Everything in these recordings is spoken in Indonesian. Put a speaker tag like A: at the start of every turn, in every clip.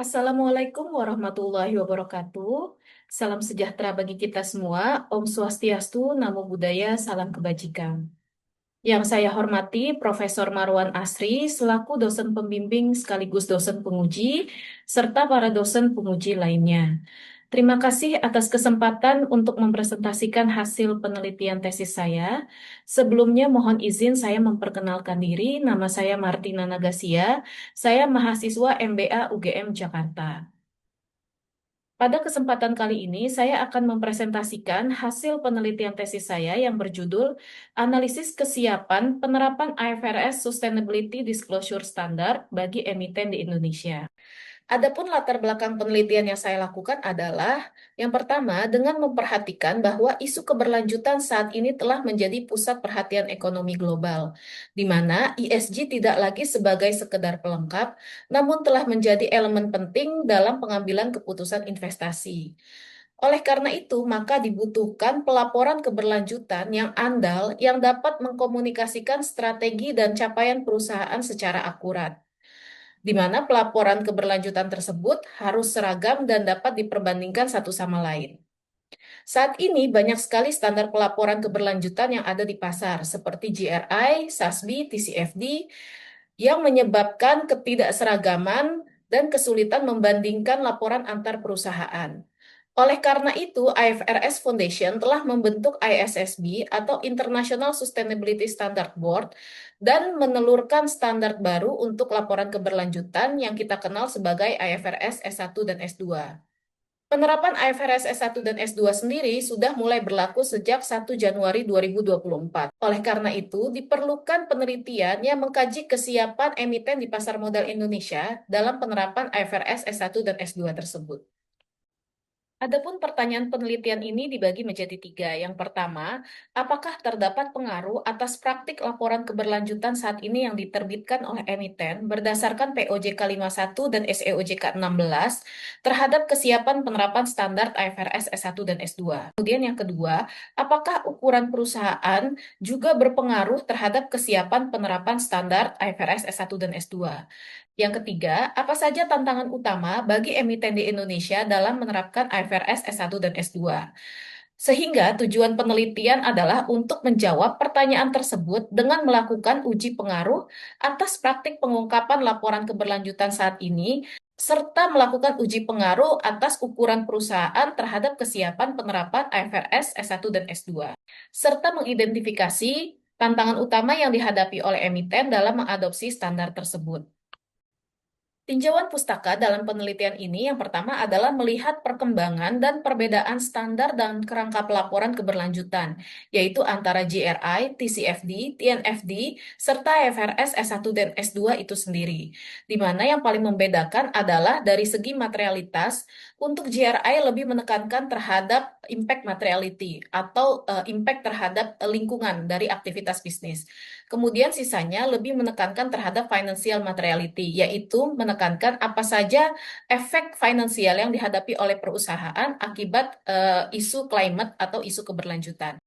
A: Assalamualaikum warahmatullahi wabarakatuh. Salam sejahtera bagi kita semua. Om Swastiastu, Namo Buddhaya, salam kebajikan. Yang saya hormati Profesor Marwan Asri selaku dosen pembimbing sekaligus dosen penguji serta para dosen penguji lainnya. Terima kasih atas kesempatan untuk mempresentasikan hasil penelitian tesis saya. Sebelumnya mohon izin saya memperkenalkan diri. Nama saya Martina Nagasia. Saya mahasiswa MBA UGM Jakarta. Pada kesempatan kali ini, saya akan mempresentasikan hasil penelitian tesis saya yang berjudul Analisis Kesiapan Penerapan IFRS Sustainability Disclosure Standard bagi Emiten di Indonesia. Adapun latar belakang penelitian yang saya lakukan adalah, yang pertama, dengan memperhatikan bahwa isu keberlanjutan saat ini telah menjadi pusat perhatian ekonomi global, di mana ESG tidak lagi sebagai sekedar pelengkap, namun telah menjadi elemen penting dalam pengambilan keputusan investasi. Oleh karena itu, maka dibutuhkan pelaporan keberlanjutan yang andal yang dapat mengkomunikasikan strategi dan capaian perusahaan secara akurat, di mana pelaporan keberlanjutan tersebut harus seragam dan dapat diperbandingkan satu sama lain. Saat ini banyak sekali standar pelaporan keberlanjutan yang ada di pasar, seperti GRI, SASB, TCFD, yang menyebabkan ketidakseragaman dan kesulitan membandingkan laporan antar perusahaan. Oleh karena itu, IFRS Foundation telah membentuk ISSB atau International Sustainability Standard Board dan menelurkan standar baru untuk laporan keberlanjutan yang kita kenal sebagai IFRS S1 dan S2. Penerapan IFRS S1 dan S2 sendiri sudah mulai berlaku sejak 1 Januari 2024. Oleh karena itu, diperlukan penelitian yang mengkaji kesiapan emiten di pasar modal Indonesia dalam penerapan IFRS S1 dan S2 tersebut. Adapun pertanyaan penelitian ini dibagi menjadi tiga. Yang pertama, apakah terdapat pengaruh atas praktik laporan keberlanjutan saat ini yang diterbitkan oleh emiten berdasarkan POJK 51 dan SEOJK 16 terhadap kesiapan penerapan standar IFRS S1 dan S2? Kemudian yang kedua, apakah ukuran perusahaan juga berpengaruh terhadap kesiapan penerapan standar IFRS S1 dan S2? Yang ketiga, apa saja tantangan utama bagi emiten di Indonesia dalam menerapkan IFRS S1 dan S2? Sehingga tujuan penelitian adalah untuk menjawab pertanyaan tersebut dengan melakukan uji pengaruh atas praktik pengungkapan laporan keberlanjutan saat ini, serta melakukan uji pengaruh atas ukuran perusahaan terhadap kesiapan penerapan IFRS S1 dan S2, serta mengidentifikasi tantangan utama yang dihadapi oleh emiten dalam mengadopsi standar tersebut. Tinjauan pustaka dalam penelitian ini yang pertama adalah melihat perkembangan dan perbedaan standar dan kerangka pelaporan keberlanjutan, yaitu antara GRI, TCFD, TNFD, serta IFRS S1 dan S2 itu sendiri. Di mana yang paling membedakan adalah dari segi materialitas, untuk GRI lebih menekankan terhadap impact materiality atau impact terhadap lingkungan dari aktivitas bisnis. Kemudian sisanya lebih menekankan terhadap financial materiality, yaitu menekankan apa saja efek finansial yang dihadapi oleh perusahaan akibat isu climate atau isu keberlanjutan.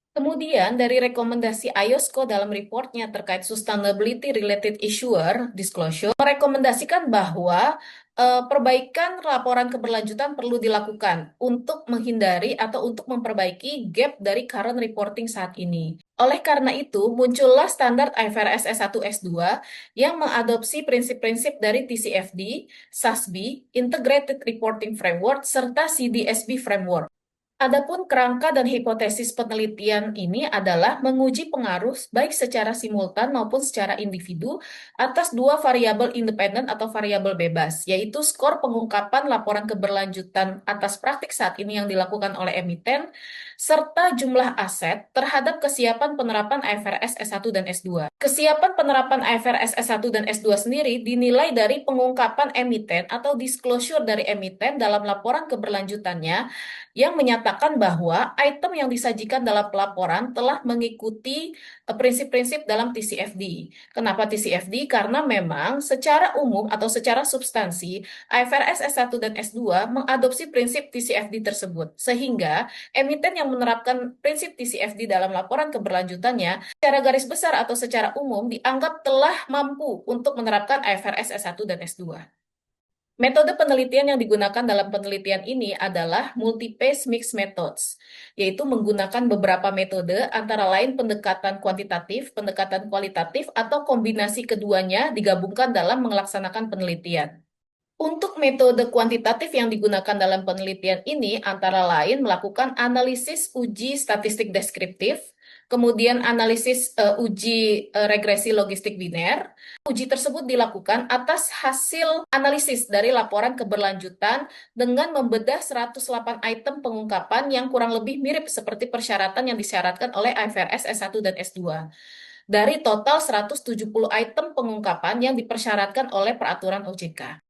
A: Kemudian dari rekomendasi IOSCO dalam reportnya terkait sustainability related issuer disclosure merekomendasikan bahwa perbaikan laporan keberlanjutan perlu dilakukan untuk menghindari atau untuk memperbaiki gap dari current reporting saat ini. Oleh karena itu, muncullah standar IFRS S1 S2 yang mengadopsi prinsip-prinsip dari TCFD, SASB, Integrated Reporting Framework, serta CDSB Framework. Adapun kerangka dan hipotesis penelitian ini adalah menguji pengaruh baik secara simultan maupun secara individu atas dua variabel independen atau variabel bebas, yaitu skor pengungkapan laporan keberlanjutan atas praktik saat ini yang dilakukan oleh emiten, serta jumlah aset terhadap kesiapan penerapan IFRS S1 dan S2. Kesiapan penerapan IFRS S1 dan S2 sendiri dinilai dari pengungkapan emiten atau disclosure dari emiten dalam laporan keberlanjutannya yang menyatakan bahwa item yang disajikan dalam pelaporan telah mengikuti prinsip-prinsip dalam TCFD. Kenapa TCFD? Karena memang secara umum atau secara substansi IFRS S1 dan S2 mengadopsi prinsip TCFD tersebut. Sehingga emiten yang menerapkan prinsip TCFD dalam laporan keberlanjutannya secara garis besar atau secara umum dianggap telah mampu untuk menerapkan IFRS S1 dan S2. Metode penelitian yang digunakan dalam penelitian ini adalah multi-phase mixed methods, yaitu menggunakan beberapa metode antara lain pendekatan kuantitatif, pendekatan kualitatif, atau kombinasi keduanya digabungkan dalam melaksanakan penelitian. Untuk metode kuantitatif yang digunakan dalam penelitian ini antara lain melakukan analisis uji statistik deskriptif, kemudian analisis uji regresi logistik biner. Uji tersebut dilakukan atas hasil analisis dari laporan keberlanjutan dengan membedah 108 item pengungkapan yang kurang lebih mirip seperti persyaratan yang disyaratkan oleh IFRS S1 dan S2. Dari total 170 item pengungkapan yang dipersyaratkan oleh peraturan OJK.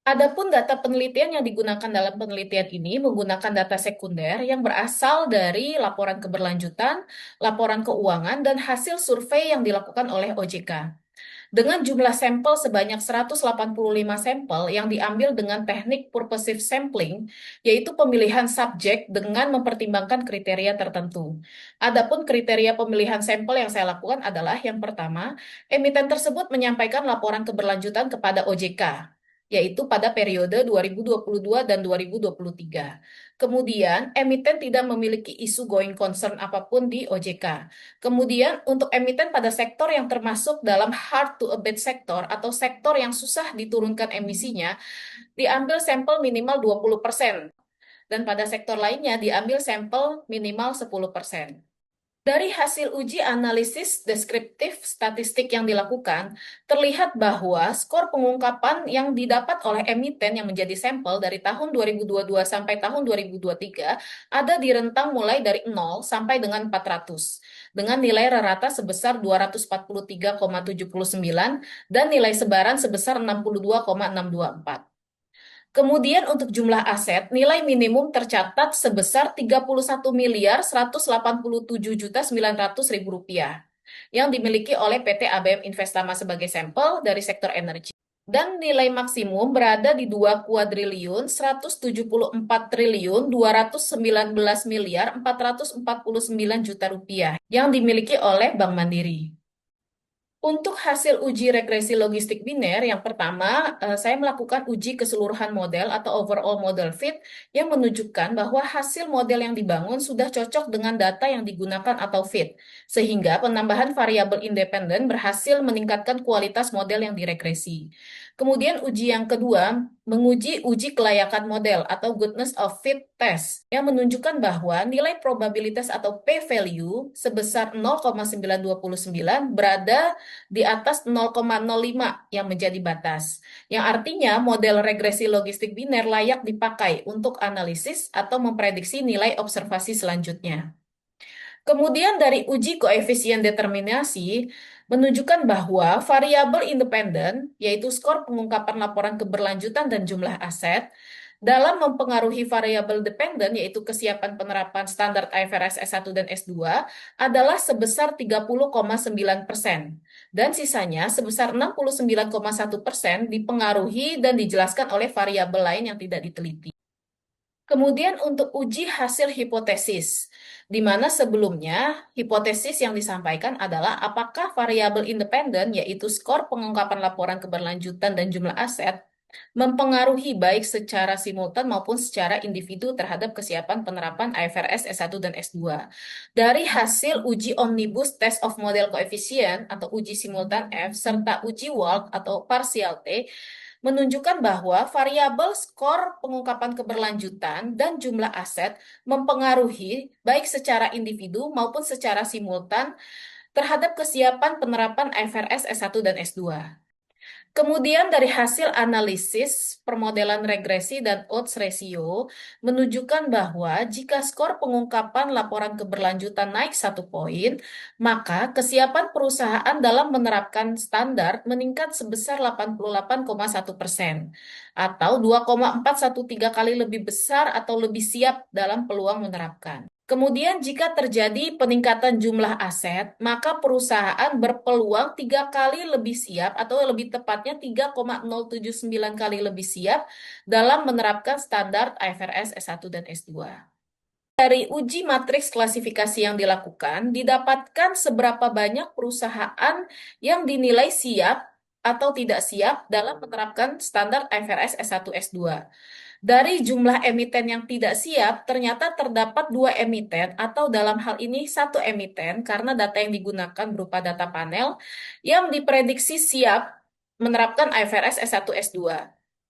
A: Adapun data penelitian yang digunakan dalam penelitian ini menggunakan data sekunder yang berasal dari laporan keberlanjutan, laporan keuangan, dan hasil survei yang dilakukan oleh OJK. Dengan jumlah sampel sebanyak 185 sampel yang diambil dengan teknik purposive sampling, yaitu pemilihan subjek dengan mempertimbangkan kriteria tertentu. Adapun kriteria pemilihan sampel yang saya lakukan adalah yang pertama, emiten tersebut menyampaikan laporan keberlanjutan kepada OJK, yaitu pada periode 2022 dan 2023. Kemudian, emiten tidak memiliki isu going concern apapun di OJK. Kemudian, untuk emiten pada sektor yang termasuk dalam hard to abate sektor atau sektor yang susah diturunkan emisinya, diambil sampel minimal 20%. Dan pada sektor lainnya diambil sampel minimal 10%. Dari hasil uji analisis deskriptif statistik yang dilakukan, terlihat bahwa skor pengungkapan yang didapat oleh emiten yang menjadi sampel dari tahun 2022 sampai tahun 2023 ada di rentang mulai dari 0 sampai dengan 400, dengan nilai rata sebesar 243,79 dan nilai sebaran sebesar 62,624. Kemudian untuk jumlah aset, nilai minimum tercatat sebesar 31.187.900.000 rupiah yang dimiliki oleh PT ABM Investama sebagai sampel dari sektor energi. Dan nilai maksimum berada di 2.174.219.449 rupiah yang dimiliki oleh Bank Mandiri. Untuk hasil uji regresi logistik biner, yang pertama, saya melakukan uji keseluruhan model atau overall model fit yang menunjukkan bahwa hasil model yang dibangun sudah cocok dengan data yang digunakan atau fit, sehingga penambahan variabel independen berhasil meningkatkan kualitas model yang diregresi. Kemudian uji yang kedua, menguji uji kelayakan model atau goodness of fit test yang menunjukkan bahwa nilai probabilitas atau p-value sebesar 0,929 berada di atas 0,05 yang menjadi batas, yang artinya model regresi logistik biner layak dipakai untuk analisis atau memprediksi nilai observasi selanjutnya. Kemudian dari uji koefisien determinasi menunjukkan bahwa variabel independen, yaitu skor pengungkapan laporan keberlanjutan dan jumlah aset, dalam mempengaruhi variabel dependen, yaitu kesiapan penerapan standar IFRS S1 dan S2, adalah sebesar 30,9%, dan sisanya sebesar 69,1% dipengaruhi dan dijelaskan oleh variabel lain yang tidak diteliti. Kemudian untuk uji hasil hipotesis, di mana sebelumnya hipotesis yang disampaikan adalah apakah variabel independen, yaitu skor pengungkapan laporan keberlanjutan dan jumlah aset, mempengaruhi baik secara simultan maupun secara individu terhadap kesiapan penerapan IFRS S1 dan S2. Dari hasil uji omnibus test of model coefficient atau uji simultan F serta uji walk atau partial T, menunjukkan bahwa variabel skor pengungkapan keberlanjutan dan jumlah aset mempengaruhi baik secara individu maupun secara simultan terhadap kesiapan penerapan IFRS S1 dan S2. Kemudian dari hasil analisis permodelan regresi dan odds ratio menunjukkan bahwa jika skor pengungkapan laporan keberlanjutan naik 1 poin, maka kesiapan perusahaan dalam menerapkan standar meningkat sebesar 88,1% atau 2,413 kali lebih besar atau lebih siap dalam peluang menerapkan. Kemudian jika terjadi peningkatan jumlah aset, maka perusahaan berpeluang 3 kali lebih siap atau lebih tepatnya 3,079 kali lebih siap dalam menerapkan standar IFRS S1 dan S2. Dari uji matriks klasifikasi yang dilakukan, didapatkan seberapa banyak perusahaan yang dinilai siap atau tidak siap dalam menerapkan standar IFRS S1 S2. Dari jumlah emiten yang tidak siap, ternyata terdapat dua emiten atau dalam hal ini satu emiten karena data yang digunakan berupa data panel yang diprediksi siap menerapkan IFRS S1 S2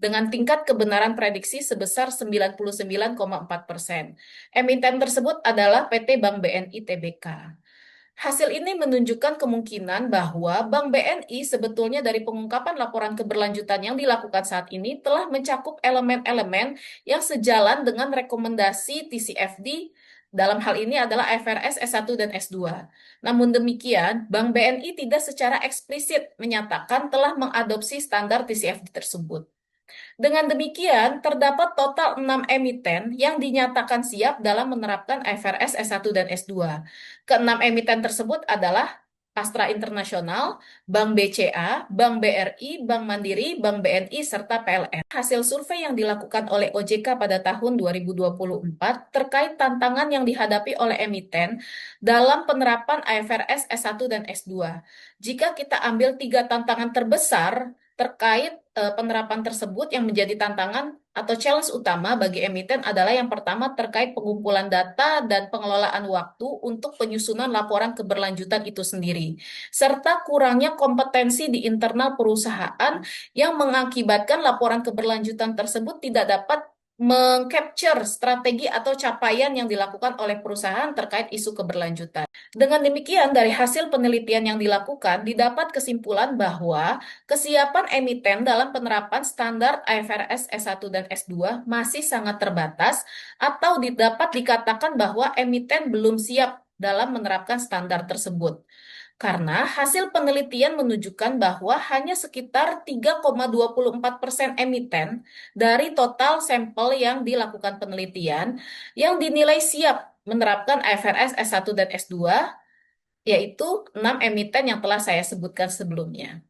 A: dengan tingkat kebenaran prediksi sebesar 99,4%. Emiten tersebut adalah PT Bank BNI Tbk. Hasil ini menunjukkan kemungkinan bahwa Bank BNI sebetulnya dari pengungkapan laporan keberlanjutan yang dilakukan saat ini telah mencakup elemen-elemen yang sejalan dengan rekomendasi TCFD dalam hal ini adalah IFRS S1 dan S2. Namun demikian, Bank BNI tidak secara eksplisit menyatakan telah mengadopsi standar TCFD tersebut. Dengan demikian, terdapat total 6 emiten yang dinyatakan siap dalam menerapkan IFRS S1 dan S2. Keenam emiten tersebut adalah Astra International, Bank BCA, Bank BRI, Bank Mandiri, Bank BNI, serta PLN. Hasil survei yang dilakukan oleh OJK pada tahun 2024 terkait tantangan yang dihadapi oleh emiten dalam penerapan IFRS S1 dan S2. Jika kita ambil tiga tantangan terbesar terkait penerapan tersebut yang menjadi tantangan atau challenge utama bagi emiten adalah yang pertama terkait pengumpulan data dan pengelolaan waktu untuk penyusunan laporan keberlanjutan itu sendiri, serta kurangnya kompetensi di internal perusahaan yang mengakibatkan laporan keberlanjutan tersebut tidak dapat mengcapture strategi atau capaian yang dilakukan oleh perusahaan terkait isu keberlanjutan. Dengan demikian, dari hasil penelitian yang dilakukan, didapat kesimpulan bahwa kesiapan emiten dalam penerapan standar IFRS S1 dan S2 masih sangat terbatas atau dapat dikatakan bahwa emiten belum siap dalam menerapkan standar tersebut. Karena hasil penelitian menunjukkan bahwa hanya sekitar 3,24% emiten dari total sampel yang dilakukan penelitian yang dinilai siap menerapkan IFRS S1 dan S2, yaitu 6 emiten yang telah saya sebutkan sebelumnya.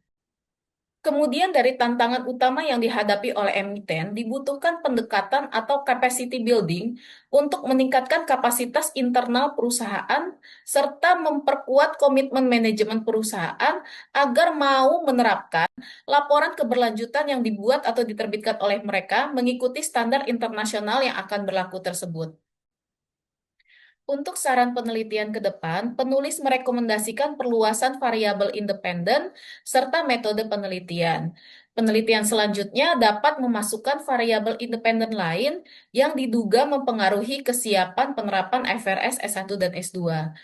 A: Kemudian dari tantangan utama yang dihadapi oleh emiten, dibutuhkan pendekatan atau capacity building untuk meningkatkan kapasitas internal perusahaan serta memperkuat komitmen manajemen perusahaan agar mau menerapkan laporan keberlanjutan yang dibuat atau diterbitkan oleh mereka mengikuti standar internasional yang akan berlaku tersebut. Untuk saran penelitian ke depan, penulis merekomendasikan perluasan variabel independen serta metode penelitian. Penelitian selanjutnya dapat memasukkan variabel independen lain yang diduga mempengaruhi kesiapan penerapan IFRS S1 dan S2.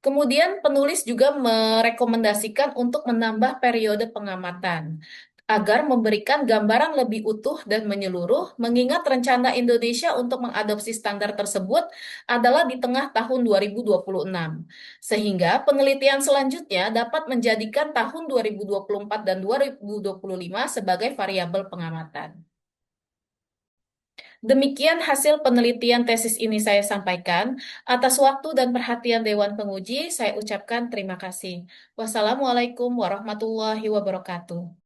A: Kemudian penulis juga merekomendasikan untuk menambah periode pengamatan agar memberikan gambaran lebih utuh dan menyeluruh, mengingat rencana Indonesia untuk mengadopsi standar tersebut adalah di tengah tahun 2026. Sehingga penelitian selanjutnya dapat menjadikan tahun 2024 dan 2025 sebagai variabel pengamatan. Demikian hasil penelitian tesis ini saya sampaikan. Atas waktu dan perhatian Dewan Penguji, saya ucapkan terima kasih. Wassalamualaikum warahmatullahi wabarakatuh.